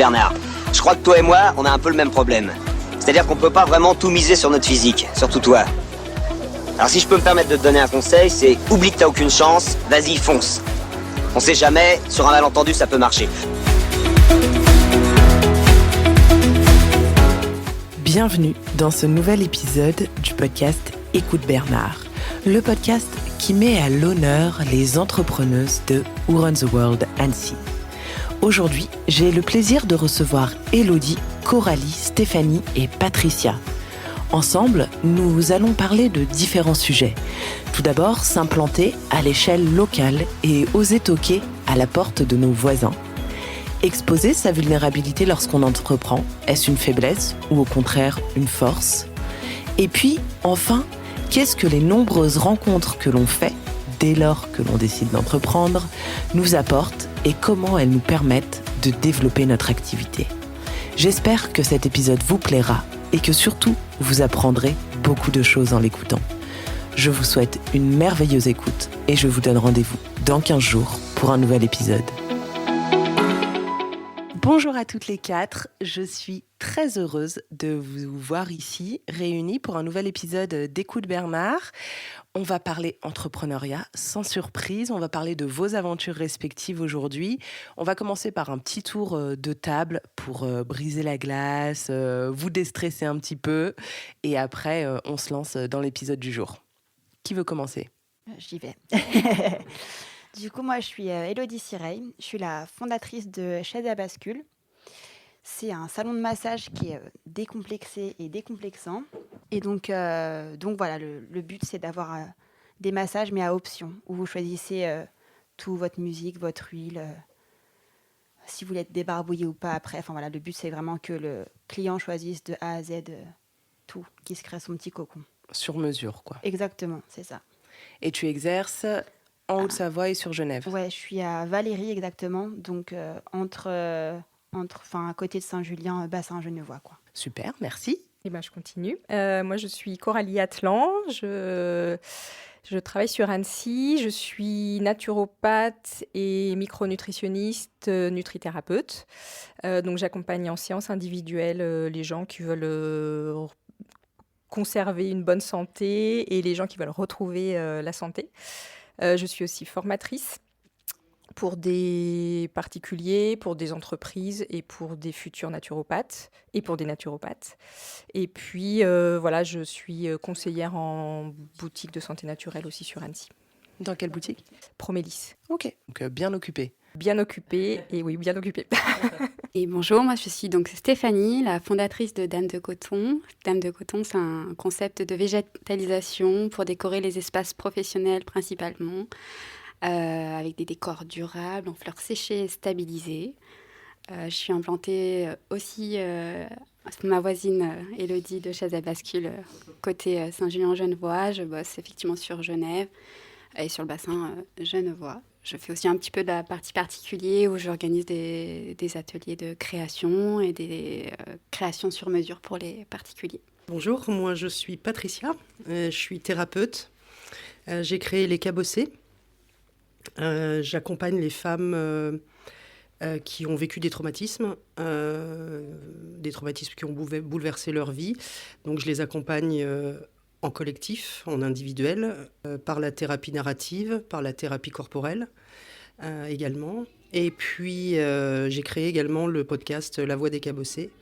Bernard. Je crois que toi et moi, on a un peu le même problème. C'est-à-dire qu'on peut pas vraiment tout miser sur notre physique, surtout toi. Alors si je peux me permettre de te donner un conseil, c'est oublie que t'as aucune chance, vas-y, fonce. On sait jamais, sur un malentendu, ça peut marcher. Bienvenue dans ce nouvel épisode du podcast Écoute Bernard, le podcast qui met à l'honneur les entrepreneuses de Who Runs the World Annecy. Aujourd'hui, j'ai le plaisir de recevoir Élodie, Coralie, Stéphanie et Patricia. Ensemble, nous allons parler de différents sujets. Tout d'abord, s'implanter à l'échelle locale et oser toquer à la porte de nos voisins. Exposer sa vulnérabilité lorsqu'on entreprend, est-ce une faiblesse ou au contraire une force ? Et puis, enfin, qu'est-ce que les nombreuses rencontres que l'on fait, dès lors que l'on décide d'entreprendre, nous apportent et comment elles nous permettent de développer notre activité ? J'espère que cet épisode vous plaira et que surtout, vous apprendrez beaucoup de choses en l'écoutant. Je vous souhaite une merveilleuse écoute et je vous donne rendez-vous dans 15 jours pour un nouvel épisode. Bonjour à toutes les quatre, je suis très heureuse de vous voir ici, réunis pour un nouvel épisode d'Écoute Bernard. On va parler entrepreneuriat, sans surprise, on va parler de vos aventures respectives aujourd'hui. On va commencer par un petit tour de table pour briser la glace, vous déstresser un petit peu, et après on se lance dans l'épisode du jour. Qui veut commencer ? J'y vais. Du coup, moi, je suis Élodie Sireille. Je suis la fondatrice de Chaise à bascule. C'est un salon de massage qui est décomplexé et décomplexant. Et donc voilà, le but, c'est d'avoir des massages, mais à option, où vous choisissez tout, votre musique, votre huile, si vous voulez être débarbouillé ou pas après. Enfin voilà, le but, c'est vraiment que le client choisisse de A à Z tout, qu'il se crée son petit cocon. Sur mesure, quoi. Exactement, c'est ça. Et tu exerces en Haute-Savoie et sur Genève ? Ouais, je suis à Valérie exactement, donc à côté de Saint-Julien, bassin genevois, quoi. Super, merci. Eh ben, je continue. Moi, je suis Coralie Atlan. Je travaille sur Annecy. Je suis naturopathe et micronutritionniste, nutrithérapeute. Donc, j'accompagne en séance individuelle les gens qui veulent conserver une bonne santé et les gens qui veulent retrouver la santé. Je suis aussi formatrice pour des particuliers, pour des entreprises et pour des futurs naturopathes et pour des naturopathes. Et puis, je suis conseillère en boutique de santé naturelle aussi sur Annecy. Dans quelle boutique ? Promélis. Ok, donc bien occupée. Bien occupée, et oui, bien occupée. Et bonjour, moi je suis donc Stéphanie, la fondatrice de Dame de Coton. Dame de Coton, c'est un concept de végétalisation pour décorer les espaces professionnels principalement, avec des décors durables, en fleurs séchées et stabilisées. Je suis implantée aussi, ma voisine Élodie de Chaise à bascule, côté Saint-Julien-Genevois. Je bosse effectivement sur Genève et sur le bassin genevois. Je fais aussi un petit peu de la partie particulier où j'organise des ateliers de création et des créations sur mesure pour les particuliers. Bonjour, moi je suis Patricia, je suis thérapeute. J'ai créé Les Cabossés. J'accompagne les femmes qui ont vécu des traumatismes qui ont bouleversé leur vie. Donc je les accompagne en collectif, en individuel, par la thérapie narrative, par la thérapie corporelle également. Et puis j'ai créé également le podcast La Voix des Cabossés,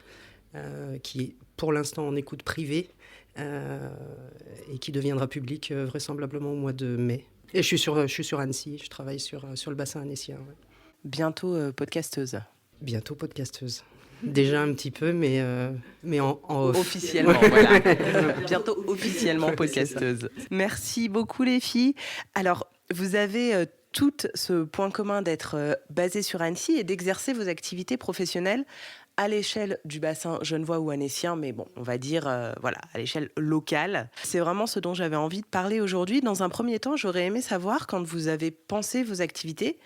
qui est pour l'instant en écoute privée et qui deviendra public vraisemblablement au mois de mai. Et je suis sur Annecy, je travaille sur le bassin annécien. Ouais. Bientôt podcasteuse. Bientôt podcasteuse. Déjà un petit peu, mais en off. Officiellement, voilà. Bientôt officiellement podcasteuse. Merci beaucoup les filles. Alors, vous avez toutes ce point commun d'être basées sur Annecy et d'exercer vos activités professionnelles à l'échelle du bassin genevois ou annécien, mais bon, on va dire à l'échelle locale. C'est vraiment ce dont j'avais envie de parler aujourd'hui. Dans un premier temps, j'aurais aimé savoir, quand vous avez pensé vos activités,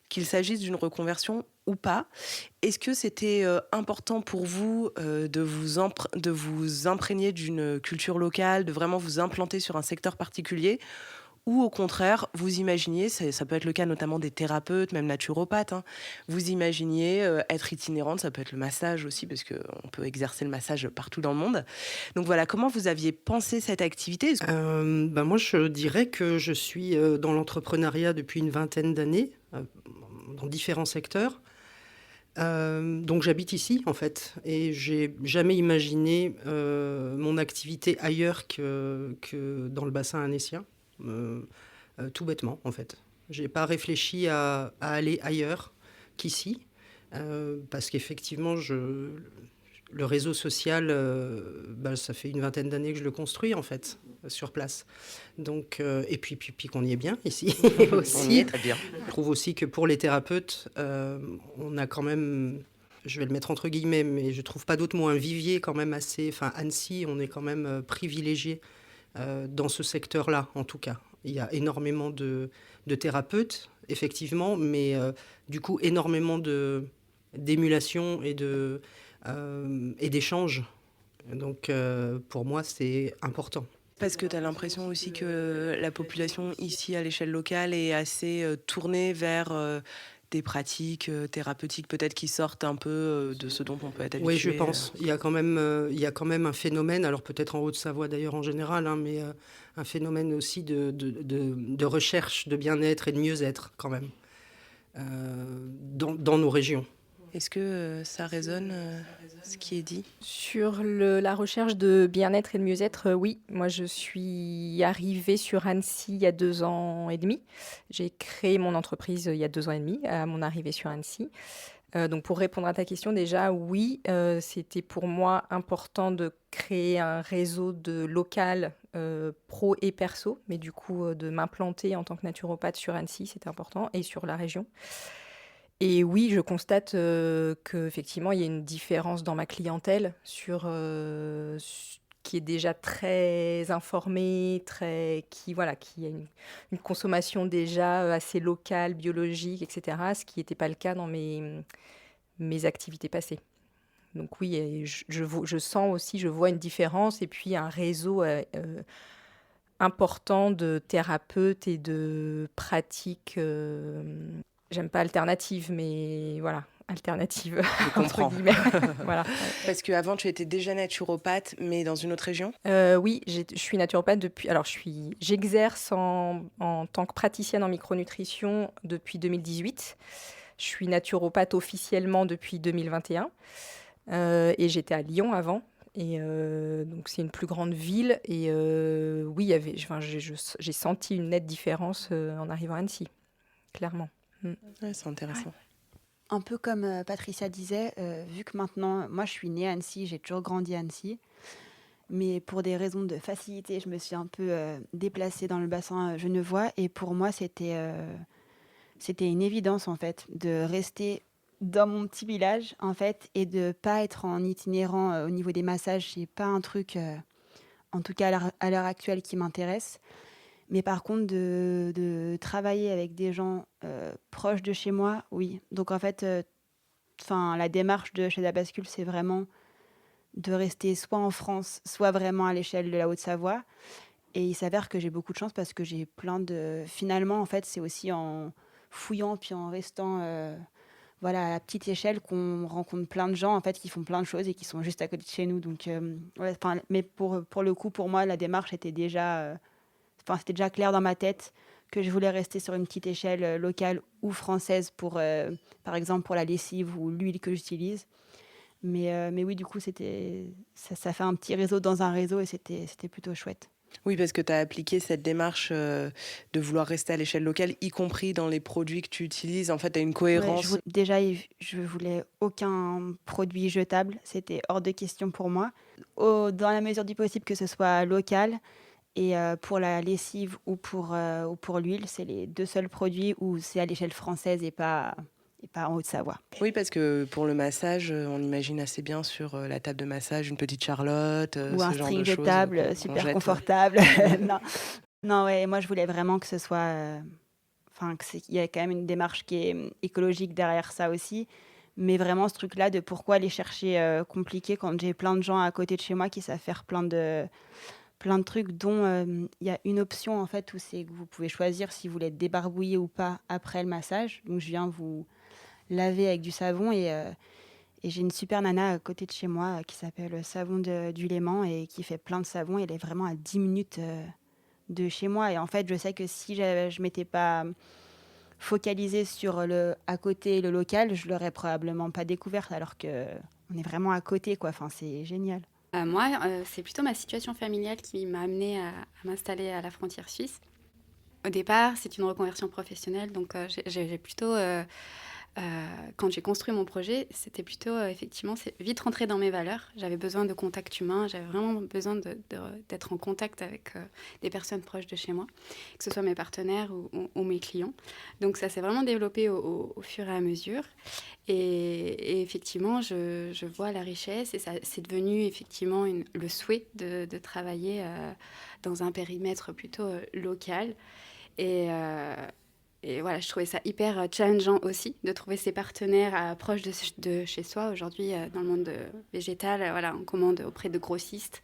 qu'il s'agisse d'une reconversion ou pas, est-ce que c'était important pour vous de vous imprégner d'une culture locale, de vraiment vous implanter sur un secteur particulier, ou au contraire, vous imaginiez, ça peut être le cas notamment des thérapeutes, même naturopathes, hein, vous imaginiez être itinérante, ça peut être le massage aussi, parce qu'on peut exercer le massage partout dans le monde. Donc voilà, comment vous aviez pensé cette activité ? Moi, je dirais que je suis dans l'entrepreneuriat depuis une vingtaine d'années, dans différents secteurs. Donc j'habite ici, en fait, et j'ai jamais imaginé mon activité ailleurs que dans le bassin annécien. Tout bêtement, en fait. J'ai pas réfléchi à aller ailleurs qu'ici, parce qu'effectivement, le réseau social, ça fait une vingtaine d'années que je le construis, en fait, sur place. Donc, et puis qu'on y est bien ici aussi. On y est très bien. Je trouve aussi que pour les thérapeutes, on a quand même, je vais le mettre entre guillemets, mais je trouve pas d'autre mot, un vivier quand même assez... Enfin, Annecy, on est quand même privilégié dans ce secteur-là, en tout cas. Il y a énormément de thérapeutes, effectivement, mais du coup, énormément d'émulation et d'échanges. Donc, pour moi, c'est important. Parce que tu as l'impression aussi que la population ici, à l'échelle locale, est assez tournée vers des pratiques thérapeutiques peut-être qui sortent un peu de ce dont on peut être habitué. Oui, je pense. Il y a quand même un phénomène, alors peut-être en Haute-Savoie d'ailleurs en général, hein, mais un phénomène aussi de recherche de bien-être et de mieux-être quand même dans nos régions. Est-ce que ça résonne, ce qui est dit ? Sur la recherche de bien-être et de mieux-être, oui. Moi, je suis arrivée sur Annecy il y a 2 ans et demi. J'ai créé mon entreprise il y a 2 ans et demi à mon arrivée sur Annecy. Donc, pour répondre à ta question, déjà, oui, c'était pour moi important de créer un réseau de local pro et perso, mais du coup, de m'implanter en tant que naturopathe sur Annecy, c'était important, et sur la région. Et oui, je constate qu'effectivement, il y a une différence dans ma clientèle qui est déjà très informée, qui a une consommation déjà assez locale, biologique, etc., ce qui n'était pas le cas dans mes activités passées. Donc oui, et je sens aussi, je vois une différence, et puis un réseau important de thérapeutes et de pratiques... J'aime pas alternative, mais voilà, alternative, entre guillemets. Voilà. Parce qu'avant, tu étais déjà naturopathe, mais dans une autre région ? Oui, je suis naturopathe depuis... Alors, j'exerce en tant que praticienne en micronutrition depuis 2018. Je suis naturopathe officiellement depuis 2021. Et j'étais à Lyon avant. Et donc, c'est une plus grande ville. Et oui, j'ai senti une nette différence en arrivant à Annecy, clairement. Ouais, c'est intéressant. Un peu comme Patricia disait, vu que maintenant, moi je suis née à Annecy, j'ai toujours grandi à Annecy, mais pour des raisons de facilité, je me suis un peu déplacée dans le bassin genevois, et pour moi c'était une évidence en fait de rester dans mon petit village en fait et de pas être en itinérant au niveau des massages. C'est pas un truc, en tout cas à l'heure actuelle, qui m'intéresse. Mais par contre, de travailler avec des gens proches de chez moi, oui. Donc en fait, la démarche de Chez Bascule, c'est vraiment de rester soit en France, soit vraiment à l'échelle de la Haute-Savoie. Et il s'avère que j'ai beaucoup de chance parce que j'ai plein de... Finalement, en fait, c'est aussi en fouillant puis en restant à la petite échelle qu'on rencontre plein de gens en fait, qui font plein de choses et qui sont juste à côté de chez nous. Donc, mais pour le coup, pour moi, la démarche était déjà... c'était déjà clair dans ma tête que je voulais rester sur une petite échelle locale ou française pour, par exemple, pour la lessive ou l'huile que j'utilise. Mais oui, du coup, ça fait un petit réseau dans un réseau et c'était plutôt chouette. Oui, parce que tu as appliqué cette démarche de vouloir rester à l'échelle locale, y compris dans les produits que tu utilises. En fait, tu as une cohérence. Ouais, je voulais aucun produit jetable. C'était hors de question pour moi. Dans la mesure du possible que ce soit local. Et pour la lessive ou pour l'huile, c'est les 2 seuls produits où c'est à l'échelle française et pas en Haute-Savoie. Oui, parce que pour le massage, on imagine assez bien sur la table de massage une petite Charlotte, ou ce un genre string de choses jetable, super confortable. Non, ouais, moi je voulais vraiment que ce soit... il y a quand même une démarche qui est écologique derrière ça aussi. Mais vraiment ce truc-là de pourquoi aller chercher compliqué quand j'ai plein de gens à côté de chez moi qui savent faire plein plein de trucs, dont il y a une option en fait où c'est que vous pouvez choisir si vous voulez être débarbouillé ou pas après le massage. Donc je viens vous laver avec du savon et j'ai une super nana à côté de chez moi qui s'appelle Savon du Léman et qui fait plein de savons. Elle est vraiment à 10 minutes de chez moi. Et en fait, je sais que si je m'étais pas focalisée sur le à côté et le local, je l'aurais probablement pas découverte, alors que on est vraiment à côté, quoi. Enfin, c'est génial. Moi, c'est plutôt ma situation familiale qui m'a amenée à m'installer à la frontière suisse. Au départ, c'est une reconversion professionnelle, donc j'ai plutôt... quand j'ai construit mon projet, c'était plutôt effectivement c'est vite rentré dans mes valeurs. J'avais besoin de contact humain, j'avais vraiment besoin d'être en contact avec des personnes proches de chez moi, que ce soit mes partenaires ou mes clients. Donc ça s'est vraiment développé au fur et à mesure. Et effectivement, je vois la richesse et ça, c'est devenu effectivement le souhait de travailler dans un périmètre plutôt local. Et voilà, je trouvais ça hyper challengeant aussi de trouver ses partenaires proches de chez soi. Aujourd'hui, dans le monde végétal, voilà, on commande auprès de grossistes,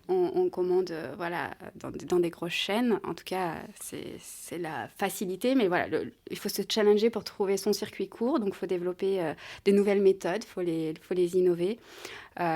on commande voilà, dans des grosses chaînes. En tout cas, c'est la facilité, mais voilà, il faut se challenger pour trouver son circuit court. Donc, il faut développer de nouvelles méthodes, il faut les innover.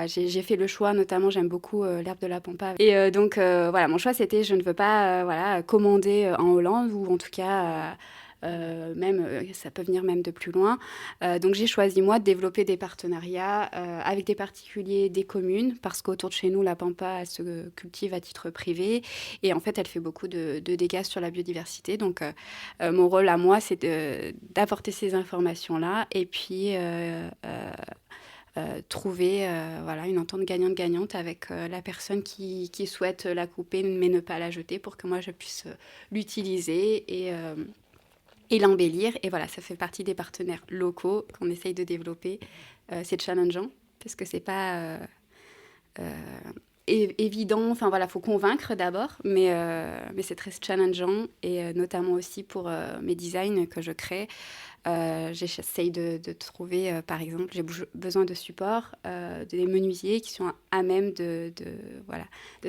J'ai fait le choix, notamment, j'aime beaucoup l'herbe de la pampa. Et donc, voilà, mon choix, c'était je ne veux pas voilà, commander en Hollande ou en tout cas... même, ça peut venir même de plus loin. Donc j'ai choisi moi de développer des partenariats avec des particuliers, des communes, parce qu'autour de chez nous, la pampa, elle se cultive à titre privé et en fait, elle fait beaucoup de dégâts sur la biodiversité. Donc mon rôle à moi, c'est d'apporter ces informations-là et puis trouver voilà, une entente gagnante-gagnante avec la personne qui souhaite la couper mais ne pas la jeter pour que moi je puisse l'utiliser et l'embellir. Et voilà, ça fait partie des partenaires locaux qu'on essaye de développer. C'est challengeant parce que c'est pas évident. Enfin voilà, faut convaincre d'abord, mais c'est très challengeant et notamment aussi pour mes designs que je crée. J'essaye de trouver, par exemple, j'ai besoin de support, des menuisiers qui sont à même de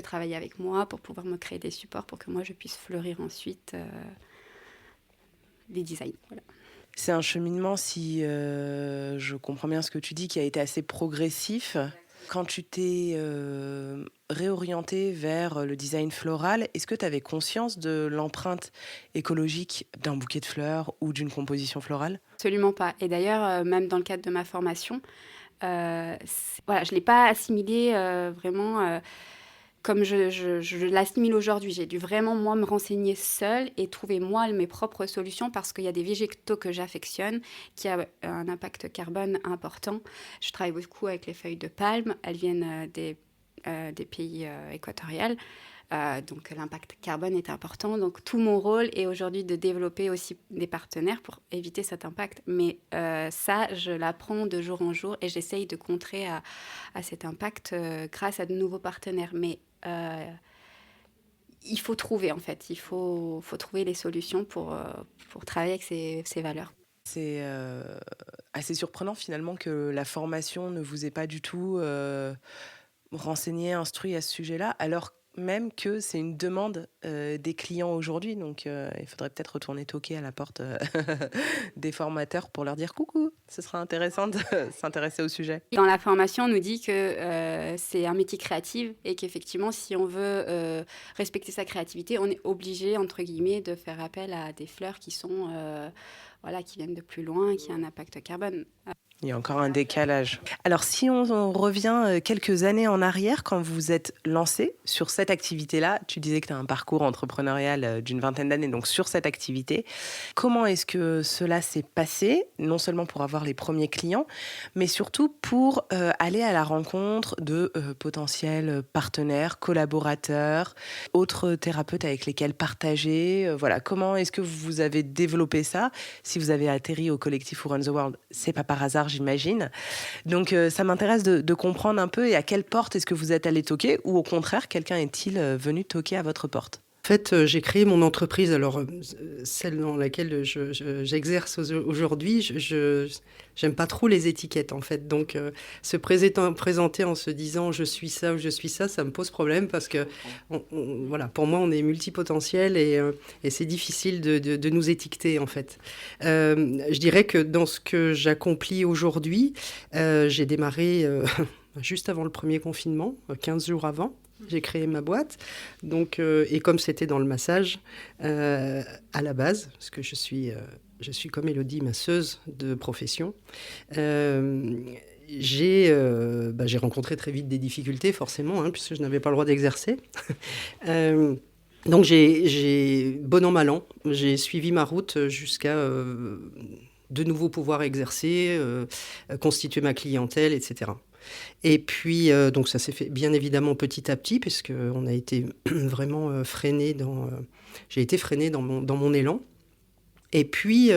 travailler avec moi pour pouvoir me créer des supports pour que moi je puisse fleurir ensuite les designs. Voilà. C'est un cheminement, si je comprends bien ce que tu dis, qui a été assez progressif. Quand tu t'es réorientée vers le design floral, est-ce que tu avais conscience de l'empreinte écologique d'un bouquet de fleurs ou d'une composition florale ? Absolument pas. Et d'ailleurs, même dans le cadre de ma formation, voilà, je ne l'ai pas assimilé vraiment... comme je l'assimile aujourd'hui. J'ai dû vraiment, moi, me renseigner seule et trouver, moi, mes propres solutions parce qu'il y a des végétaux que j'affectionne qui ont un impact carbone important. Je travaille beaucoup avec les feuilles de palme. Elles viennent des pays équatoriaux. Donc, l'impact carbone est important. Donc, tout mon rôle est aujourd'hui de développer aussi des partenaires pour éviter cet impact. Mais ça, je l'apprends de jour en jour et j'essaye de contrer à cet impact grâce à de nouveaux partenaires. Mais il faut trouver, en fait. Il faut trouver les solutions pour travailler avec ces valeurs. C'est assez surprenant, finalement, que la formation ne vous ait pas du tout renseigné, instruit à ce sujet-là, alors même que c'est une demande des clients aujourd'hui. Donc, il faudrait peut-être retourner toquer à la porte des formateurs pour leur dire coucou. Ce sera intéressant de s'intéresser au sujet. Dans la formation, on nous dit que c'est un métier créatif et qu'effectivement, si on veut respecter sa créativité, on est obligé, entre guillemets, de faire appel à des fleurs qui sont, voilà, qui viennent de plus loin, qui ont un impact carbone. Il y a encore un décalage. Alors, si on revient quelques années en arrière, quand vous vous êtes lancé sur cette activité-là, tu disais que tu as un parcours entrepreneurial d'une 20aine d'années, donc sur cette activité. Comment est-ce que cela s'est passé, non seulement pour avoir les premiers clients, mais surtout pour aller à la rencontre de potentiels partenaires, collaborateurs, autres thérapeutes avec lesquels partager voilà, comment est-ce que vous avez développé ça ? Si vous avez atterri au collectif Who Runs the World, c'est pas par hasard, j'imagine. Donc, ça m'intéresse de comprendre un peu et à quelle porte est-ce que vous êtes allé toquer ou au contraire, quelqu'un est-il venu toquer à votre porte ? En fait, j'ai créé mon entreprise, alors celle dans laquelle j'exerce aujourd'hui, j'aime pas trop les étiquettes en fait. Donc se présenter en se disant je suis ça ou je suis ça me pose problème parce que voilà, pour moi on est multipotentiel et c'est difficile de nous étiqueter en fait. Je dirais que dans ce que j'accomplis aujourd'hui, j'ai démarré juste avant le premier confinement, 15 jours avant. J'ai créé ma boîte, donc, et comme c'était dans le massage, à la base, parce que je suis comme Élodie, masseuse de profession, j'ai rencontré très vite des difficultés, forcément, puisque je n'avais pas le droit d'exercer. Donc j'ai, bon an, mal an, j'ai suivi ma route jusqu'à de nouveau pouvoir exercer, constituer ma clientèle, etc. Et puis, donc ça s'est fait bien évidemment petit à petit, puisqu'on a été vraiment freiné j'ai été freinée dans mon élan. Et puis,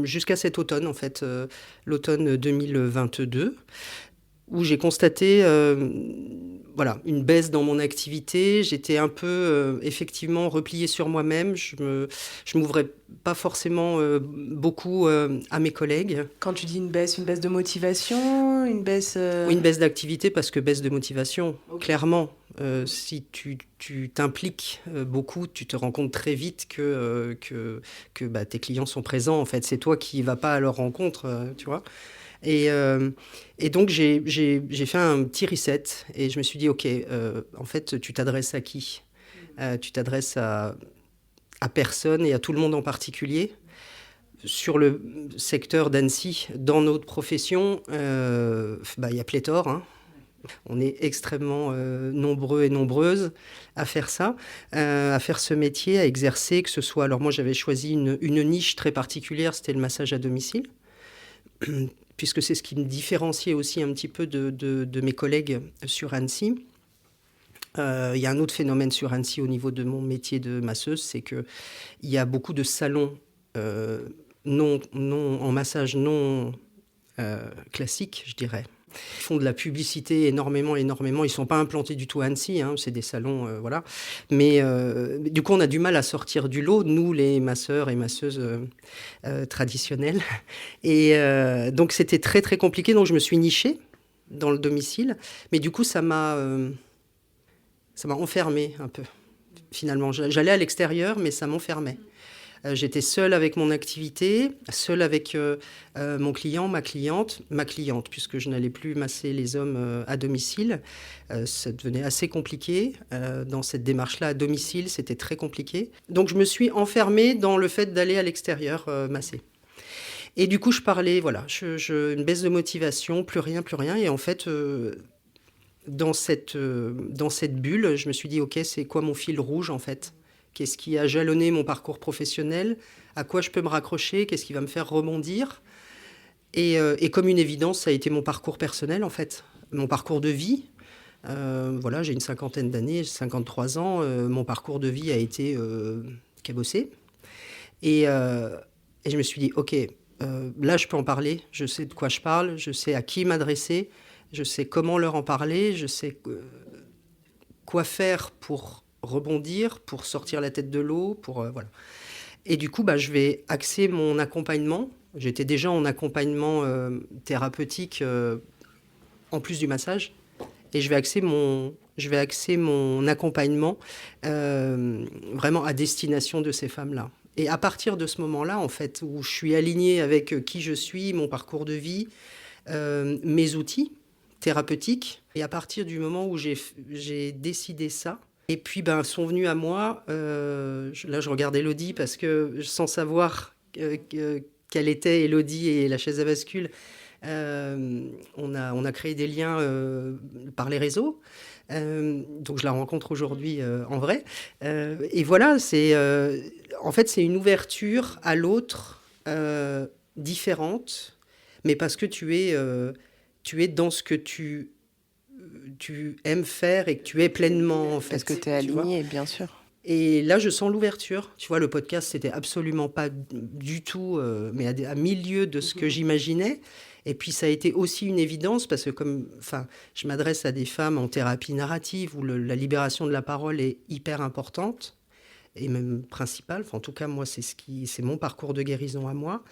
jusqu'à cet automne, en fait, l'automne 2022, où j'ai constaté voilà, une baisse dans mon activité. J'étais un peu, effectivement, repliée sur moi-même. Je m'ouvrais pas forcément beaucoup à mes collègues. Quand tu dis une baisse de motivation, une baisse... Oui, une baisse d'activité parce que baisse de motivation, Okay. clairement. Si tu t'impliques beaucoup, tu te rends compte très vite que tes clients sont présents. En fait, c'est toi qui ne vas pas à leur rencontre, tu vois. Et donc, j'ai fait un petit reset et je me suis dit, OK, en fait, tu t'adresses à qui? Tu t'adresses à personne et à tout le monde en particulier. Sur le secteur d'Annecy, dans notre profession, y a pléthore, hein. On est extrêmement nombreux et nombreuses à faire ça, à faire ce métier, à exercer, que ce soit... Alors moi, j'avais choisi une niche très particulière, c'était le massage à domicile, puisque c'est ce qui me différenciait aussi un petit peu de mes collègues sur Annecy. Il y a un autre phénomène sur Annecy au niveau de mon métier de masseuse, c'est qu'il y a beaucoup de salons en massage non classiques, je dirais. Ils font de la publicité énormément. Ils ne sont pas implantés du tout à Annecy, c'est des salons, voilà. Mais du coup, on a du mal à sortir du lot, nous, les masseurs et masseuses traditionnelles. Et donc, c'était très, très compliqué. Donc, je me suis nichée dans le domicile. Mais du coup, ça m'a enfermée un peu, finalement. J'allais à l'extérieur, mais ça m'enfermait. J'étais seule avec mon activité, seule avec mon client, ma cliente, puisque je n'allais plus masser les hommes à domicile. Ça devenait assez compliqué. Dans cette démarche-là, à domicile, c'était très compliqué. Donc, je me suis enfermée dans le fait d'aller à l'extérieur masser. Et du coup, je parlais, voilà, une baisse de motivation, plus rien. Et en fait, dans cette bulle, je me suis dit, OK, c'est quoi mon fil rouge, en fait ? Qu'est-ce qui a jalonné mon parcours professionnel? À quoi je peux me raccrocher? Qu'est-ce qui va me faire rebondir? Et comme une évidence, ça a été mon parcours personnel, en fait. Mon parcours de vie. Voilà, j'ai une cinquantaine d'années, j'ai 53 ans. Mon parcours de vie a été cabossé. Et je me suis dit, OK, là, je peux en parler. Je sais de quoi je parle. Je sais à qui m'adresser. Je sais comment leur en parler. Je sais quoi faire pour rebondir, pour sortir la tête de l'eau, voilà. Et du coup, je vais axer mon accompagnement. J'étais déjà en accompagnement thérapeutique en plus du massage. Et je vais axer mon accompagnement vraiment à destination de ces femmes-là. Et à partir de ce moment-là, en fait, où je suis alignée avec qui je suis, mon parcours de vie, mes outils thérapeutiques, et à partir du moment où j'ai décidé ça, et puis, sont venus à moi, là je regarde Élodie parce que sans savoir quelle était Élodie et la chaise à bascule, on a créé des liens par les réseaux. Donc je la rencontre aujourd'hui en vrai. Et voilà, en fait c'est une ouverture à l'autre différente, mais parce que tu es dans ce que tu aimes faire et que tu es pleinement, en fait. Parce que tu es aligné, bien sûr. Et là, je sens l'ouverture. Tu vois, le podcast, c'était absolument pas du tout, mais à milieu de ce que j'imaginais. Et puis, ça a été aussi une évidence parce que je m'adresse à des femmes en thérapie narrative où la libération de la parole est hyper importante. et même principal. Enfin, en tout cas, moi, c'est mon parcours de guérison à moi.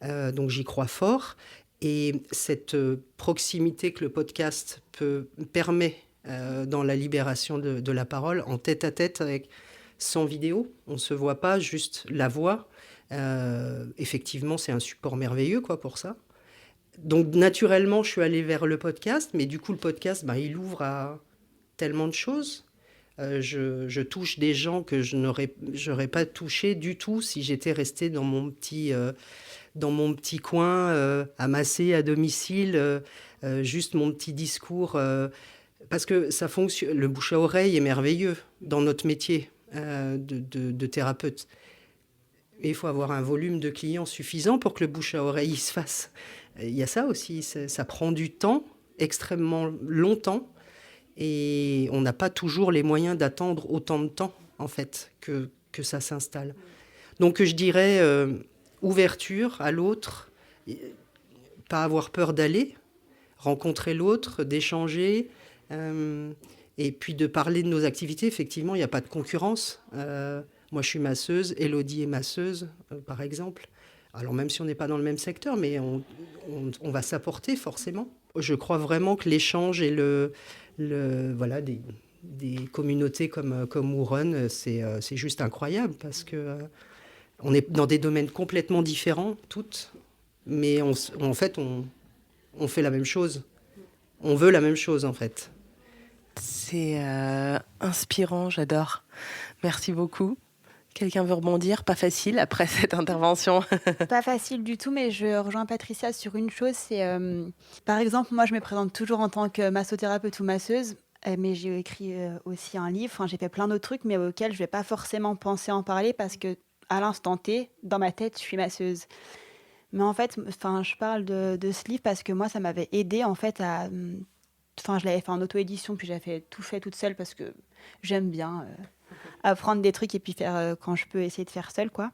Donc, j'y crois fort. Et cette proximité que le podcast permet dans la libération de la parole, en tête-à-tête, sans vidéo, on ne se voit pas, juste la voix. Effectivement, c'est un support merveilleux pour ça. Donc, naturellement, je suis allée vers le podcast, mais du coup, le podcast, il ouvre à tellement de choses. Je touche des gens que j'aurais pas touché du tout si j'étais restée dans mon petit coin, à masser à domicile, juste mon petit discours. Parce que ça fonctionne. Le bouche à oreille est merveilleux dans notre métier de thérapeute. Et il faut avoir un volume de clients suffisant pour que le bouche à oreille se fasse. Il y a ça aussi, ça prend du temps, extrêmement longtemps, et on n'a pas toujours les moyens d'attendre autant de temps, en fait, que ça s'installe. Donc je dirais ouverture à l'autre, pas avoir peur d'aller, rencontrer l'autre, d'échanger, et puis de parler de nos activités. Effectivement, il n'y a pas de concurrence. Moi, je suis masseuse, Élodie est masseuse, par exemple. Alors, même si on n'est pas dans le même secteur, mais on va s'apporter forcément. Je crois vraiment que l'échange et voilà, des communautés comme Ouron, c'est juste incroyable parce que on est dans des domaines complètement différents, toutes, mais en fait, on fait la même chose. On veut la même chose, en fait. C'est inspirant, j'adore. Merci beaucoup. Quelqu'un veut rebondir? Pas facile après cette intervention. Pas facile du tout, mais je rejoins Patricia sur une chose, c'est par exemple, moi je me présente toujours en tant que massothérapeute ou masseuse, mais j'ai écrit aussi un livre, j'ai fait plein d'autres trucs, mais auxquels je vais pas forcément penser en parler parce que à l'instant T, dans ma tête, je suis masseuse. Mais en fait, je parle de ce livre parce que moi, ça m'avait aidé en fait à... je l'avais fait en auto-édition, puis j'ai tout fait toute seule parce que j'aime bien apprendre des trucs et puis faire quand je peux essayer de faire seule, quoi.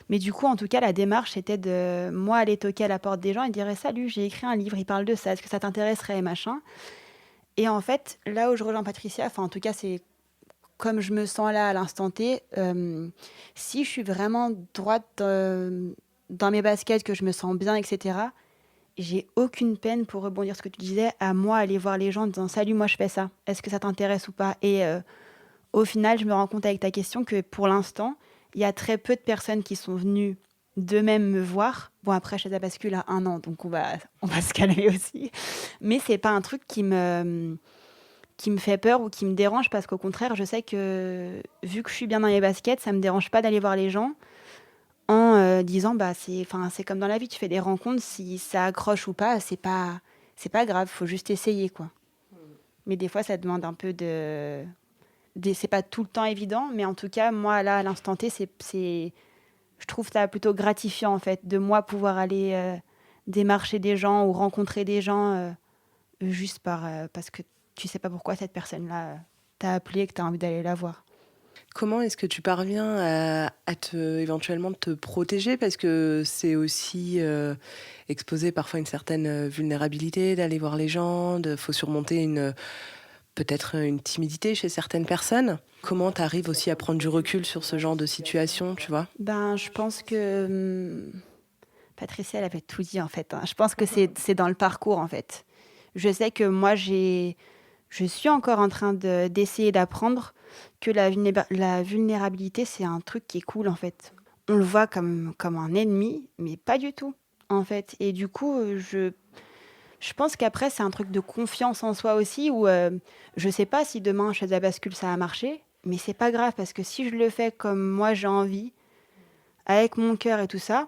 Mais du coup, en tout cas, la démarche, c'était de moi aller toquer à la porte des gens et dire salut, j'ai écrit un livre, il parle de ça, est-ce que ça t'intéresserait, machin. Et en fait, là où je rejoins Patricia, en tout cas, c'est comme je me sens là à l'instant T, si je suis vraiment droite dans mes baskets, que je me sens bien, etc., j'ai aucune peine pour rebondir ce que tu disais, à moi aller voir les gens en disant salut, moi je fais ça, est-ce que ça t'intéresse ou pas? Et au final, je me rends compte avec ta question que pour l'instant, il y a très peu de personnes qui sont venues d'eux-mêmes me voir. Bon, après, Chaises à bascule a 1 an, donc on va se calmer aussi. Mais c'est pas un truc qui me fait peur ou qui me dérange, parce qu'au contraire, je sais que vu que je suis bien dans les baskets, ça me dérange pas d'aller voir les gens en disant c'est comme dans la vie, tu fais des rencontres, si ça accroche ou pas, c'est pas grave, faut juste essayer, quoi. Mais des fois, ça demande un peu c'est pas tout le temps évident, mais en tout cas, moi, là, à l'instant T, je trouve ça plutôt gratifiant, en fait, de moi pouvoir aller démarcher des gens ou rencontrer des gens juste parce que tu sais pas pourquoi cette personne-là t'a appelé et que t'as envie d'aller la voir. Comment est-ce que tu parviens éventuellement te protéger? Parce que c'est aussi exposer parfois une certaine vulnérabilité d'aller voir les gens, faut surmonter peut-être une timidité chez certaines personnes. Comment tu arrives aussi à prendre du recul sur ce genre de situation, tu vois? Je pense que Patricia, elle avait tout dit, en fait. Je pense que c'est dans le parcours, en fait. Je sais que moi, je suis encore en train d'essayer d'apprendre que la vulnérabilité, c'est un truc qui est cool, en fait. On le voit comme un ennemi, mais pas du tout, en fait. Et du coup, je pense qu'après, c'est un truc de confiance en soi aussi, où je sais pas si demain, Chaises à bascule, ça a marché, mais c'est pas grave, parce que si je le fais comme moi j'ai envie, avec mon cœur et tout ça,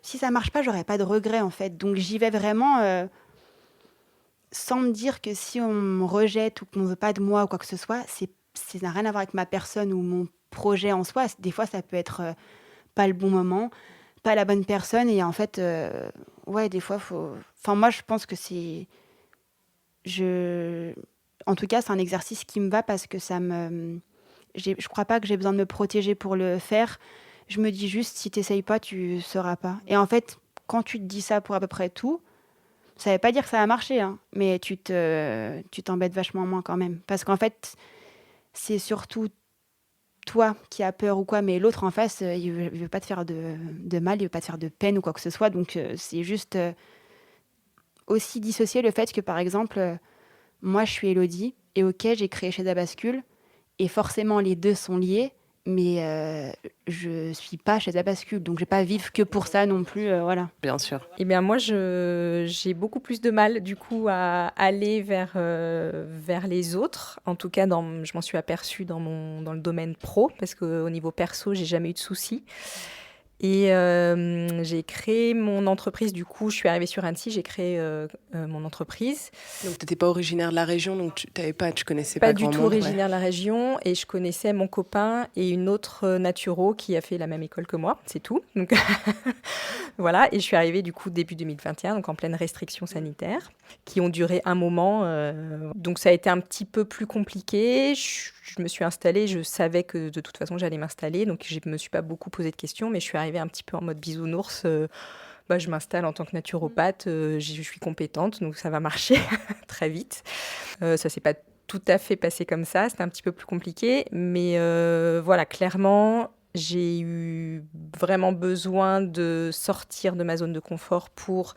si ça marche pas, j'aurais pas de regrets, en fait. Donc j'y vais vraiment sans me dire que si on me rejette ou qu'on veut pas de moi ou quoi que ce soit, ça n'a rien à voir avec ma personne ou mon projet en soi. Des fois, ça peut être pas le bon moment, pas la bonne personne, et en fait, des fois, moi, je pense que en tout cas, c'est un exercice qui me va parce que je crois pas que j'ai besoin de me protéger pour le faire. Je me dis juste, si t'essayes pas, tu sauras pas. Et en fait, quand tu te dis ça pour à peu près tout, ça veut pas dire que ça va marcher, hein, mais tu t'embêtes vachement moins quand même. Parce qu'en fait, c'est surtout toi qui as peur ou quoi, mais l'autre en face, il veut pas te faire de mal, il veut pas te faire de peine ou quoi que ce soit. Donc, c'est juste aussi dissocier le fait que, par exemple, moi, je suis Élodie et OK, j'ai créé Chaise à bascule et forcément, les deux sont liés, mais je suis pas Chaise à bascule, donc je vais pas vivre que pour ça non plus, voilà. Bien sûr. Eh bien, moi, j'ai beaucoup plus de mal, du coup, à aller vers les autres. En tout cas, je m'en suis aperçue dans le domaine pro, parce qu'au niveau perso, j'ai jamais eu de soucis. Et j'ai créé mon entreprise, du coup, je suis arrivée sur Annecy, j'ai créé mon entreprise. Donc, tu n'étais pas originaire de la région, donc tu connaissais Pas pas du grand tout monde. originaire de la région, et je connaissais mon copain et une autre naturo qui a fait la même école que moi, c'est tout. Donc voilà, et je suis arrivée du coup début 2021, donc en pleine restriction sanitaire, qui ont duré un moment. Donc ça a été un petit peu plus compliqué. Je me suis installée, je savais que de toute façon j'allais m'installer, donc je me suis pas beaucoup posé de questions, mais je suis arrivée un petit peu en mode bisounours. Je m'installe en tant que naturopathe, je suis compétente, donc ça va marcher très vite. Ça s'est pas tout à fait passé comme ça, c'était un petit peu plus compliqué, mais voilà, clairement, j'ai eu vraiment besoin de sortir de ma zone de confort pour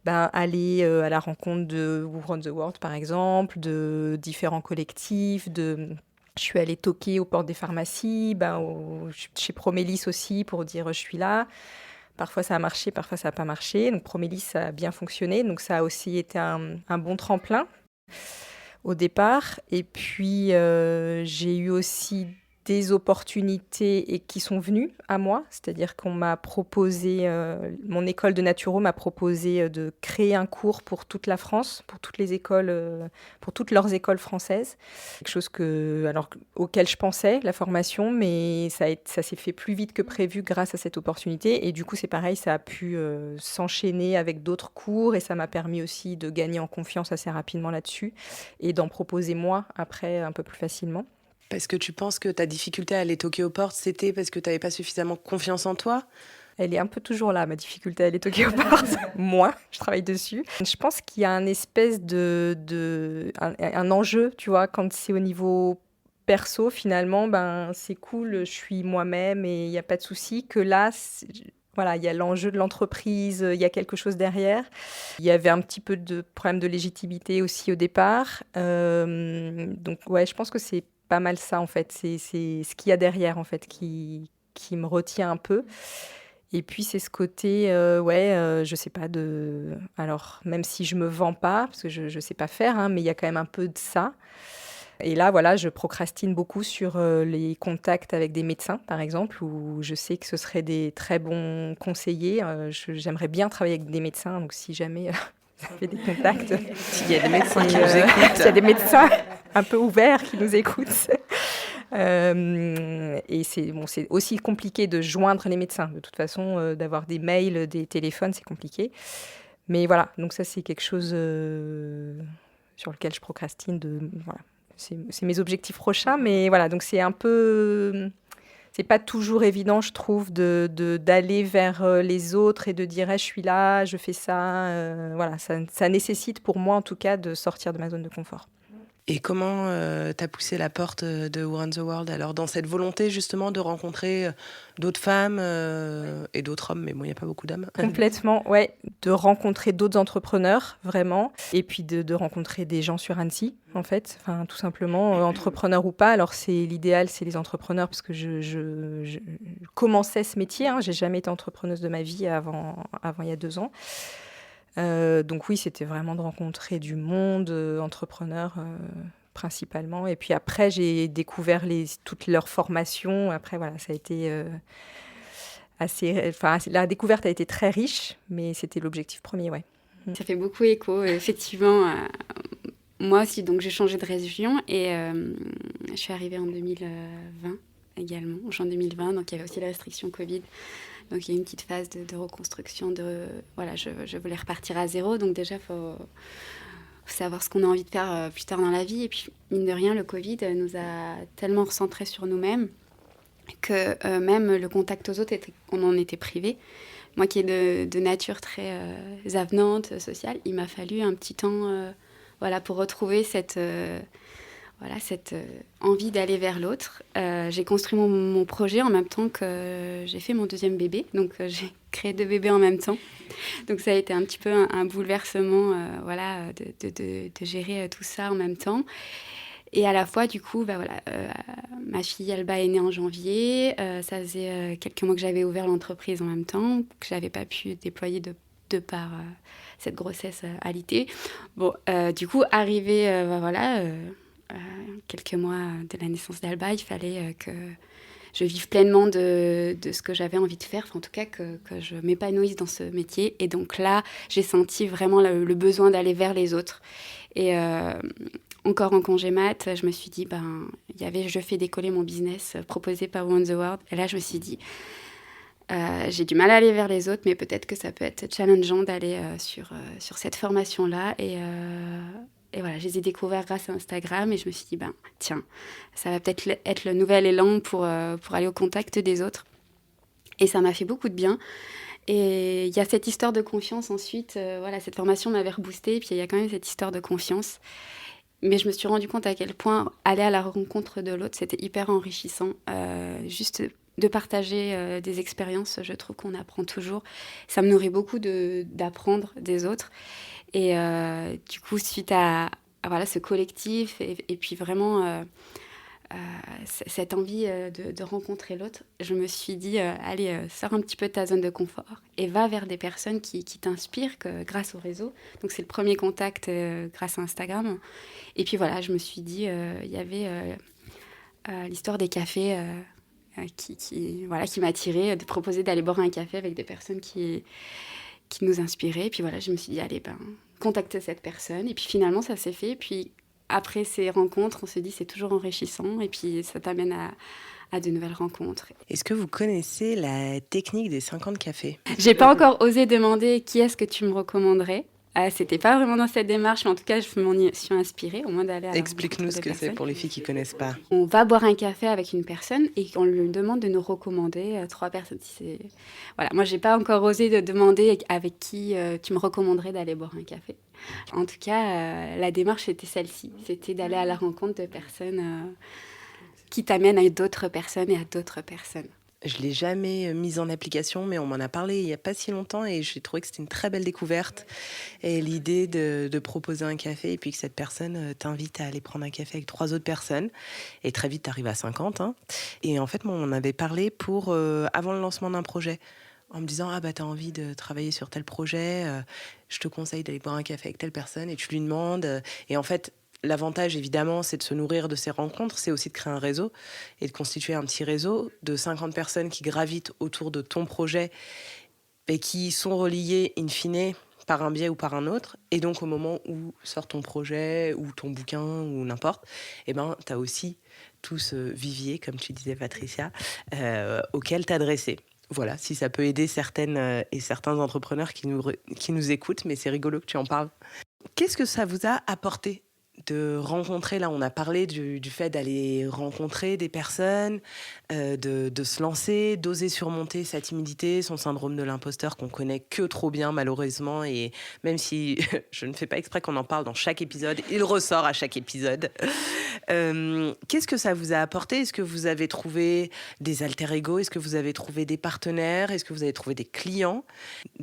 aller à la rencontre de Who Runs the World, par exemple, de différents collectifs, Je suis allée toquer aux portes des pharmacies, chez Promélis aussi, pour dire je suis là. Parfois ça a marché, parfois ça n'a pas marché. Donc Promélis, ça a bien fonctionné. Donc ça a aussi été un bon tremplin au départ. Et puis j'ai eu aussi des opportunités et qui sont venues à moi. C'est-à-dire qu'on m'a proposé, mon école de naturo m'a proposé de créer un cours pour toute la France, pour toutes les écoles, pour toutes leurs écoles françaises. Quelque chose auquel je pensais, la formation, mais ça s'est fait plus vite que prévu grâce à cette opportunité. Et du coup, c'est pareil, ça a pu s'enchaîner avec d'autres cours et ça m'a permis aussi de gagner en confiance assez rapidement là-dessus et d'en proposer moi après un peu plus facilement. Parce que tu penses que ta difficulté à aller toquer aux portes, c'était parce que tu n'avais pas suffisamment confiance en toi ? Elle est un peu toujours là, ma difficulté à aller toquer aux portes. Moi, je travaille dessus. Je pense qu'il y a un espèce un enjeu, tu vois, quand c'est au niveau perso, finalement, c'est cool, je suis moi-même et il n'y a pas de souci. Que là, voilà, il y a l'enjeu de l'entreprise, il y a quelque chose derrière. Il y avait un petit peu de problème de légitimité aussi au départ. Donc, ouais, je pense que c'est pas mal ça, en fait. C'est ce qu'il y a derrière, en fait, qui me retient un peu. Et puis, c'est ce côté, je sais pas, alors, même si je me vends pas, parce que je sais pas faire, hein, mais il y a quand même un peu de ça. Et là, voilà, je procrastine beaucoup sur les contacts avec des médecins, par exemple, où je sais que ce seraient des très bons conseillers. J'aimerais bien travailler avec des médecins, donc si jamais vous avez des contacts. S'il y a des médecins qui nous écoutent. S'il y a des médecins un peu ouverts qui nous écoutent. Et c'est aussi compliqué de joindre les médecins. De toute façon, d'avoir des mails, des téléphones, c'est compliqué. Mais voilà, donc ça, c'est quelque chose sur lequel je procrastine. Voilà. C'est mes objectifs prochains, mais voilà, donc c'est un peu... C'est pas toujours évident, je trouve, d'aller vers les autres et de dire je suis là, je fais ça. Voilà, ça nécessite pour moi, en tout cas, de sortir de ma zone de confort. Et comment t'as poussé la porte de Who Runs the World ? Alors, dans cette volonté, justement, de rencontrer d'autres femmes et d'autres hommes, mais bon, il n'y a pas beaucoup d'hommes. Complètement, ouais. De rencontrer d'autres entrepreneurs, vraiment. Et puis de rencontrer des gens sur Annecy, en fait. Enfin, tout simplement, entrepreneurs ou pas. Alors, l'idéal, c'est les entrepreneurs, parce que je commençais ce métier. Hein. J'ai jamais été entrepreneuse de ma vie avant il y a 2 ans. Donc oui, c'était vraiment de rencontrer du monde, entrepreneurs principalement. Et puis après, j'ai découvert toutes leurs formations. Après, voilà, ça a été la découverte a été très riche, mais c'était l'objectif premier, ouais. Ça fait beaucoup écho, effectivement. Moi aussi, donc j'ai changé de région et je suis arrivée en 2020 également, en juin 2020. Donc il y avait aussi la restriction Covid. Donc, il y a une petite phase de reconstruction. Voilà, je voulais repartir à zéro. Donc, déjà, il faut savoir ce qu'on a envie de faire plus tard dans la vie. Et puis, mine de rien, le Covid nous a tellement recentrés sur nous-mêmes que même le contact aux autres, on en était privés. Moi qui est de nature très avenante, sociale, il m'a fallu un petit temps pour retrouver voilà, cette envie d'aller vers l'autre. J'ai construit mon projet en même temps que j'ai fait mon deuxième bébé. Donc, j'ai créé 2 bébés en même temps. Donc, ça a été un petit peu un bouleversement voilà, de gérer tout ça en même temps. Et à la fois, du coup, ma fille Alba est née en janvier. Ça faisait quelques mois que j'avais ouvert l'entreprise en même temps, que je n'avais pas pu déployer de par cette grossesse alitée. Bon, du coup, arrivé quelques mois de la naissance d'Alba, il fallait que je vive pleinement de ce que j'avais envie de faire, enfin, en tout cas que je m'épanouisse dans ce métier. Et donc là, j'ai senti vraiment le besoin d'aller vers les autres. Et encore en congé mat, je me suis dit, je fais décoller mon business proposé par Women's World. Et là, je me suis dit, j'ai du mal à aller vers les autres, mais peut-être que ça peut être challengeant d'aller sur cette formation-là. Et voilà, je les ai découverts grâce à Instagram et je me suis dit, tiens, ça va peut-être être le nouvel élan pour aller au contact des autres. Et ça m'a fait beaucoup de bien. Et il y a cette histoire de confiance ensuite. Cette formation m'avait reboostée, puis il y a quand même cette histoire de confiance. Mais je me suis rendu compte à quel point aller à la rencontre de l'autre, c'était hyper enrichissant. Juste de partager des expériences, je trouve qu'on apprend toujours. Ça me nourrit beaucoup d'apprendre des autres. Et du coup, suite à ce collectif et puis vraiment cette envie de rencontrer l'autre, je me suis dit, allez, sors un petit peu de ta zone de confort et va vers des personnes qui t'inspirent grâce au réseau. Donc, c'est le premier contact grâce à Instagram. Et puis voilà, je me suis dit, il y avait l'histoire des cafés qui m'a attirée, de proposer d'aller boire un café avec des personnes qui nous inspiraient. Et puis voilà, je me suis dit, allez, contacter cette personne. Et puis finalement, ça s'est fait. Et puis après ces rencontres, on se dit, c'est toujours enrichissant. Et puis ça t'amène à de nouvelles rencontres. Est-ce que vous connaissez la technique des 50 cafés ? J'ai pas encore osé demander qui est-ce que tu me recommanderais. C'était pas vraiment dans cette démarche, mais en tout cas, je m'en suis inspirée, au moins d'aller à la Explique-nous rencontre ce des que c'est personnes. pour les filles qui connaissent pas. On va boire un café avec une personne et on lui demande de nous recommander 3 personnes. Voilà, moi, j'ai pas encore osé de demander avec qui tu me recommanderais d'aller boire un café. En tout cas, la démarche était celle-ci. C'était d'aller à la rencontre de personnes qui t'amènent à d'autres personnes et à d'autres personnes. Je ne l'ai jamais mise en application, mais on m'en a parlé il n'y a pas si longtemps et j'ai trouvé que c'était une très belle découverte. Et l'idée de proposer un café et puis que cette personne t'invite à aller prendre un café avec 3 autres personnes. Et très vite, tu arrives à 50. Hein. Et en fait, moi, on en avait parlé pour avant le lancement d'un projet. En me disant, t'as envie de travailler sur tel projet, je te conseille d'aller boire un café avec telle personne et tu lui demandes. Et en fait, l'avantage, évidemment, c'est de se nourrir de ces rencontres, c'est aussi de créer un réseau et de constituer un petit réseau de 50 personnes qui gravitent autour de ton projet et qui sont reliées, in fine, par un biais ou par un autre. Et donc, au moment où sort ton projet ou ton bouquin ou n'importe, tu as aussi tout ce vivier, comme tu disais, Patricia, auquel t'adresser. Voilà, si ça peut aider certaines et certains entrepreneurs qui nous écoutent, mais c'est rigolo que tu en parles. Qu'est-ce que ça vous a apporté de rencontrer, là on a parlé du fait d'aller rencontrer des personnes, de se lancer, d'oser surmonter sa timidité, son syndrome de l'imposteur qu'on connaît que trop bien malheureusement, et même si je ne fais pas exprès qu'on en parle dans chaque épisode, il ressort à chaque épisode. Qu'est-ce que ça vous a apporté ? Est-ce que vous avez trouvé des alter ego ? Est-ce que vous avez trouvé des partenaires ? Est-ce que vous avez trouvé des clients ?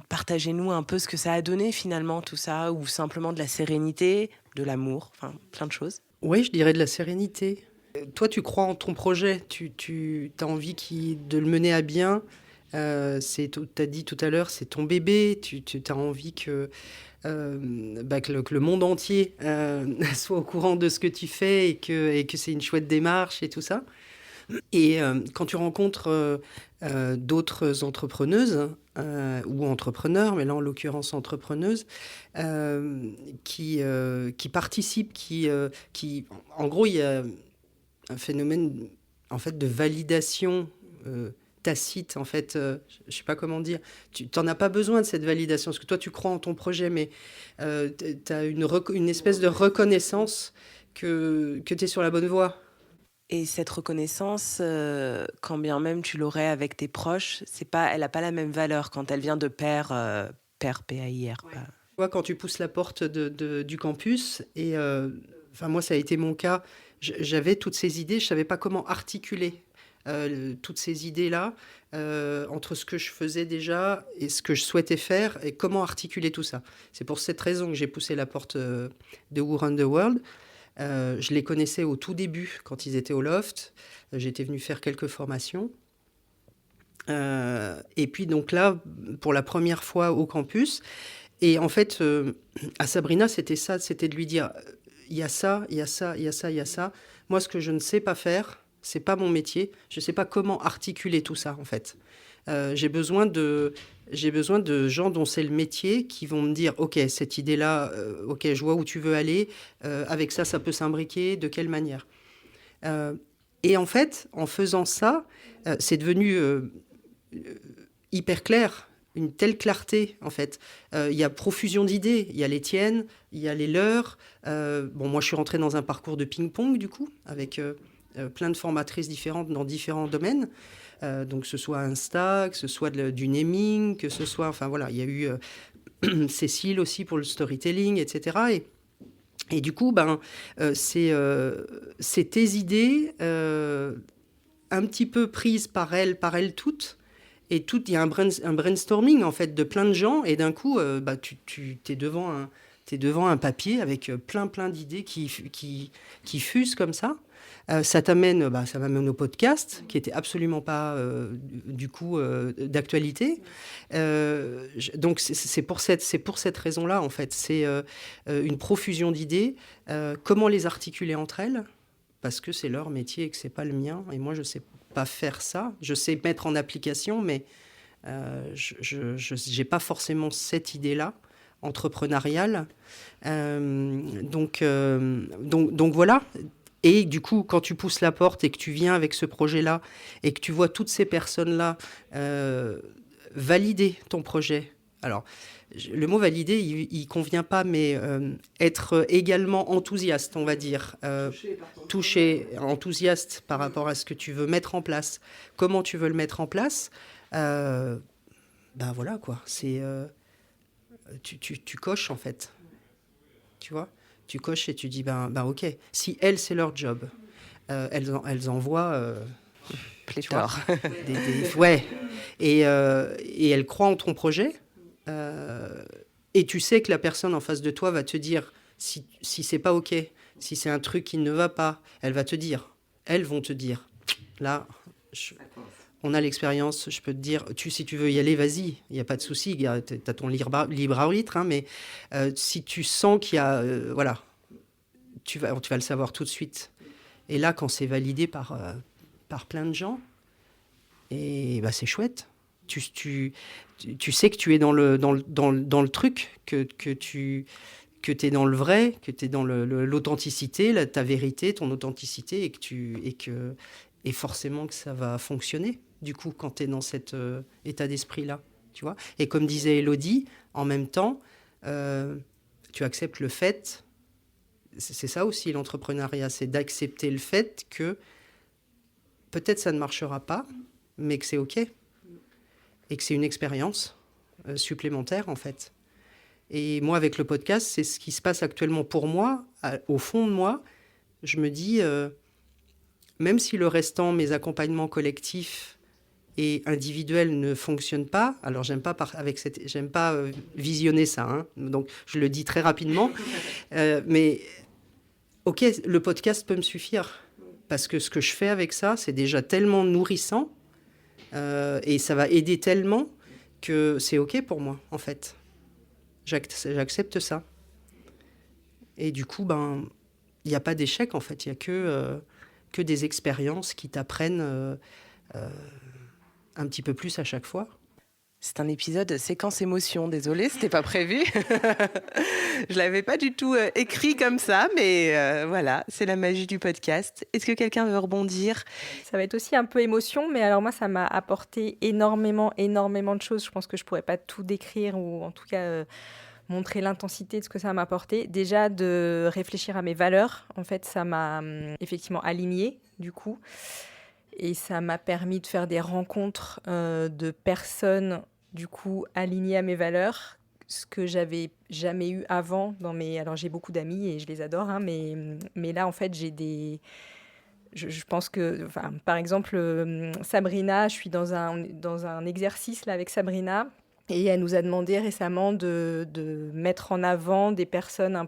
Partagez-nous un peu ce que ça a donné finalement tout ça, ou simplement de la sérénité, de l'amour, enfin plein de choses. Oui, je dirais de la sérénité. Toi, tu crois en ton projet, tu as envie de le mener à bien. Tu as dit tout à l'heure, c'est ton bébé, tu as envie que le monde entier soit au courant de ce que tu fais et que c'est une chouette démarche et tout ça. Et quand tu rencontres d'autres entrepreneuses ou entrepreneurs, mais là en l'occurrence entrepreneuses, qui participent, qui en gros il y a un phénomène en fait de validation tacite, en fait, je sais pas comment dire, tu n'en as pas besoin de cette validation, parce que toi tu crois en ton projet, mais tu as une espèce de reconnaissance que tu es sur la bonne voie. Et cette reconnaissance, quand bien même tu l'aurais avec tes proches, elle n'a pas la même valeur quand elle vient de père, P-A-I-R. Ouais. Tu vois, quand tu pousses la porte du campus et enfin moi ça a été mon cas, j'avais toutes ces idées, je savais pas comment articuler toutes ces idées-là entre ce que je faisais déjà et ce que je souhaitais faire et comment articuler tout ça. C'est pour cette raison que j'ai poussé la porte de Who Run the World. Je les connaissais au tout début quand ils étaient au Loft. J'étais venue faire quelques formations. Et puis donc là, pour la première fois au campus. Et en fait, à Sabrina, c'était ça, c'était de lui dire, il y a ça, il y a ça, il y a ça, il y a ça. Moi, ce que je ne sais pas faire, c'est pas mon métier. Je ne sais pas comment articuler tout ça, en fait. J'ai besoin de gens dont c'est le métier qui vont me dire, OK, cette idée-là, OK, je vois où tu veux aller. Avec ça, ça peut s'imbriquer. De quelle manière Et en fait, en faisant ça, c'est devenu hyper clair. Une telle clarté, en fait. Il y a profusion d'idées. Il y a les tiennes, il y a les leurs. Moi, je suis rentrée dans un parcours de ping-pong, du coup, avec plein de formatrices différentes dans différents domaines. Donc, que ce soit Insta, que ce soit du naming, que ce soit... Enfin, voilà, il y a eu Cécile aussi pour le storytelling, etc. Et du coup, c'est tes idées un petit peu prises par elles toutes. Et il y a un brainstorming, en fait, de plein de gens. Et d'un coup, tu es devant un papier avec plein d'idées qui fusent comme ça. Ça m'amène au podcast, qui n'était absolument pas, d'actualité. Donc, c'est pour cette raison-là, en fait. C'est une profusion d'idées. Comment les articuler entre elles ? Parce que c'est leur métier et que ce n'est pas le mien. Et moi, je ne sais pas faire ça. Je sais mettre en application, mais je n'ai pas forcément cette idée-là entrepreneuriale. Donc voilà. Et du coup, quand tu pousses la porte et que tu viens avec ce projet-là et que tu vois toutes ces personnes-là valider ton projet. Alors, le mot valider, il convient pas, mais être également enthousiaste, on va dire. Touché, enthousiaste par rapport à ce que tu veux mettre en place. Comment tu veux le mettre en place voilà, quoi. C'est, tu coches, en fait. Tu vois ? Tu coches et tu dis, OK, si elles, c'est leur job, elles envoient... Pléthore. Ouais. Et elles croient en ton projet. Et tu sais que la personne en face de toi va te dire si c'est pas OK, si c'est un truc qui ne va pas, elles vont te dire, là, on a l'expérience, je peux te dire, si tu veux y aller, vas-y, il n'y a pas de souci, tu as ton libre arbitre, hein, mais si tu sens qu'il y a... voilà, tu vas le savoir tout de suite. Et là, quand c'est validé par plein de gens, et c'est chouette. Tu sais que tu es dans le truc, que tu es dans le vrai, que tu es dans l'authenticité, ta vérité, ton authenticité, et forcément que ça va fonctionner, du coup, quand tu es dans cet état d'esprit-là. Tu vois ? Et comme disait Élodie, en même temps, tu acceptes le fait, c'est ça aussi l'entrepreneuriat, c'est d'accepter le fait que peut-être ça ne marchera pas, mais que c'est OK. Et que c'est une expérience supplémentaire, en fait. Et moi, avec le podcast, c'est ce qui se passe actuellement pour moi. Au fond de moi, je me dis, même si le restant, mes accompagnements collectifs et individuels ne fonctionnent pas, alors j'aime pas visionner ça, hein, donc je le dis très rapidement, mais OK, le podcast peut me suffire, parce que ce que je fais avec ça, c'est déjà tellement nourrissant, et ça va aider tellement que c'est OK pour moi, en fait. J'accepte ça. Et du coup, il n'y a pas d'échec, en fait. Il n'y a que des expériences qui t'apprennent un petit peu plus à chaque fois. C'est un épisode séquence émotion, désolée, c'était pas prévu. Je l'avais pas du tout écrit comme ça, mais voilà, c'est la magie du podcast. Est-ce que quelqu'un veut rebondir ? Ça va être aussi un peu émotion, mais alors moi, ça m'a apporté énormément de choses. Je pense que je pourrais pas tout décrire, ou en tout cas montrer l'intensité de ce que ça m'a apporté. Déjà, de réfléchir à mes valeurs. En fait, ça m'a effectivement alignée, du coup. Et ça m'a permis de faire des rencontres de personnes, du coup, alignées à mes valeurs, ce que j'avais jamais eu avant dans mes... Alors, j'ai beaucoup d'amis et je les adore, hein, mais là, en fait, j'ai des... Je pense que, enfin, par exemple, Sabrina, je suis dans un exercice là, avec Sabrina, et elle nous a demandé récemment de mettre en avant des personnes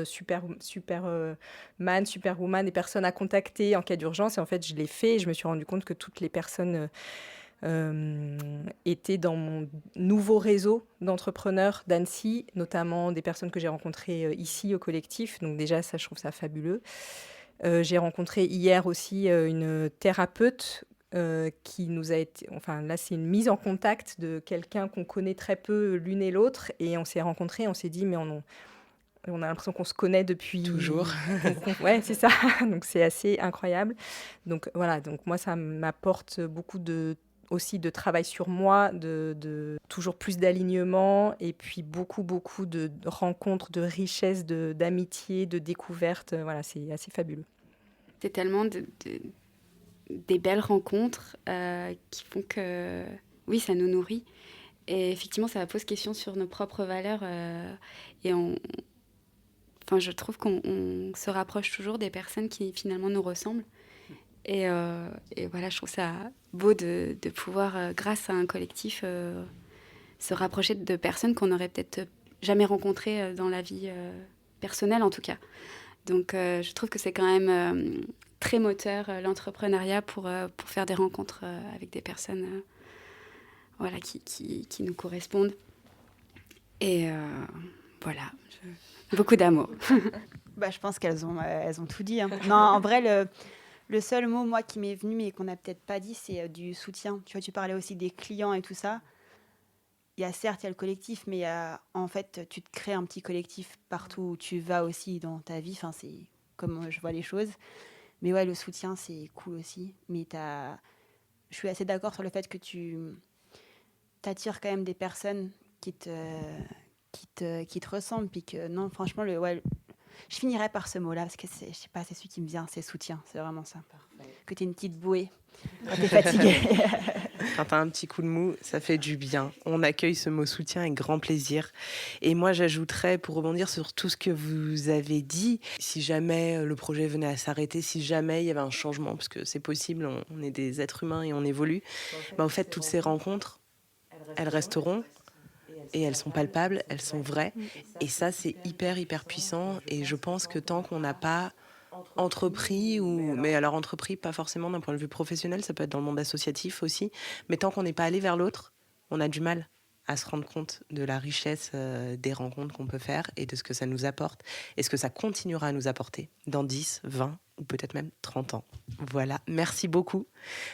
superman, superwoman, des personnes à contacter en cas d'urgence. Et en fait, je l'ai fait et je me suis rendu compte que toutes les personnes étaient dans mon nouveau réseau d'entrepreneurs d'Annecy, notamment des personnes que j'ai rencontrées ici au collectif. Donc déjà, ça, je trouve ça fabuleux. J'ai rencontré hier aussi une thérapeute qui nous a été... Enfin, là, c'est une mise en contact de quelqu'un qu'on connaît très peu l'une et l'autre. Et on s'est rencontrés, on s'est dit, mais on a l'impression qu'on se connaît depuis... Toujours. Ouais, c'est ça. Donc, c'est assez incroyable. Donc, voilà. Donc, moi, ça m'apporte beaucoup aussi de travail sur moi, de toujours plus d'alignement et puis beaucoup de rencontres, de richesses, d'amitié, de découvertes. Voilà, c'est assez fabuleux. C'est tellement des belles rencontres qui font que, oui, ça nous nourrit. Et effectivement, ça pose question sur nos propres valeurs. Et je trouve qu'on se rapproche toujours des personnes qui finalement nous ressemblent. Et voilà, je trouve ça beau de pouvoir, grâce à un collectif, se rapprocher de personnes qu'on n'aurait peut-être jamais rencontrées dans la vie personnelle, en tout cas. Donc, je trouve que c'est quand même très moteur, l'entrepreneuriat, pour faire des rencontres avec des personnes voilà, qui nous correspondent. Et voilà, beaucoup d'amour. Je pense qu'elles ont tout dit. Hein. Non, en vrai, le seul mot, moi, qui m'est venu, mais qu'on n'a peut-être pas dit, c'est du soutien. Tu vois, tu parlais aussi des clients et tout ça. Il y a certes, il y a le collectif, mais en fait, tu te crées un petit collectif partout où tu vas aussi dans ta vie. Enfin, c'est comme je vois les choses. Mais ouais, le soutien, c'est cool aussi. Mais je suis assez d'accord sur le fait que tu t'attires quand même des personnes qui te ressemblent. Puis que, non, franchement, je finirai par ce mot-là, parce que je sais pas, c'est celui qui me vient, c'est soutien, c'est vraiment ça. Parfait. Que tu es une petite bouée quand tu es fatiguée. Quand tu as un petit coup de mou, ça fait du bien. On accueille ce mot soutien avec grand plaisir. Et moi, j'ajouterais, pour rebondir sur tout ce que vous avez dit, si jamais le projet venait à s'arrêter, si jamais il y avait un changement, parce que c'est possible, on est des êtres humains et on évolue, au fait, toutes ces rencontres, elles resteront. Et elles sont palpables, elles sont vraies. Et ça, c'est hyper puissant. Et je pense que tant qu'on n'a pas entrepris, mais alors entrepris, pas forcément d'un point de vue professionnel, ça peut être dans le monde associatif aussi, mais tant qu'on n'est pas allé vers l'autre, on a du mal à se rendre compte de la richesse des rencontres qu'on peut faire et de ce que ça nous apporte et ce que ça continuera à nous apporter dans 10, 20 ou peut-être même 30 ans. Voilà, merci beaucoup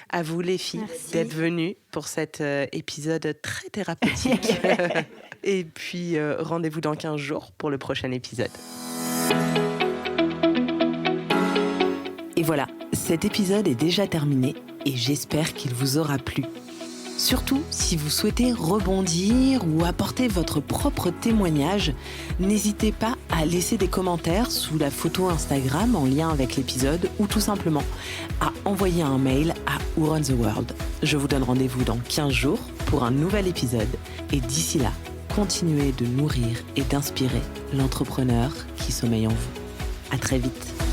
à vous les filles d'être venues pour cet épisode très thérapeutique. Et puis rendez-vous dans 15 jours pour le prochain épisode. Et voilà, cet épisode est déjà terminé et j'espère qu'il vous aura plu. Surtout, si vous souhaitez rebondir ou apporter votre propre témoignage, n'hésitez pas à laisser des commentaires sous la photo Instagram en lien avec l'épisode ou tout simplement à envoyer un mail à Who Runs the World. Je vous donne rendez-vous dans 15 jours pour un nouvel épisode et d'ici là, continuez de nourrir et d'inspirer l'entrepreneur qui sommeille en vous. À très vite.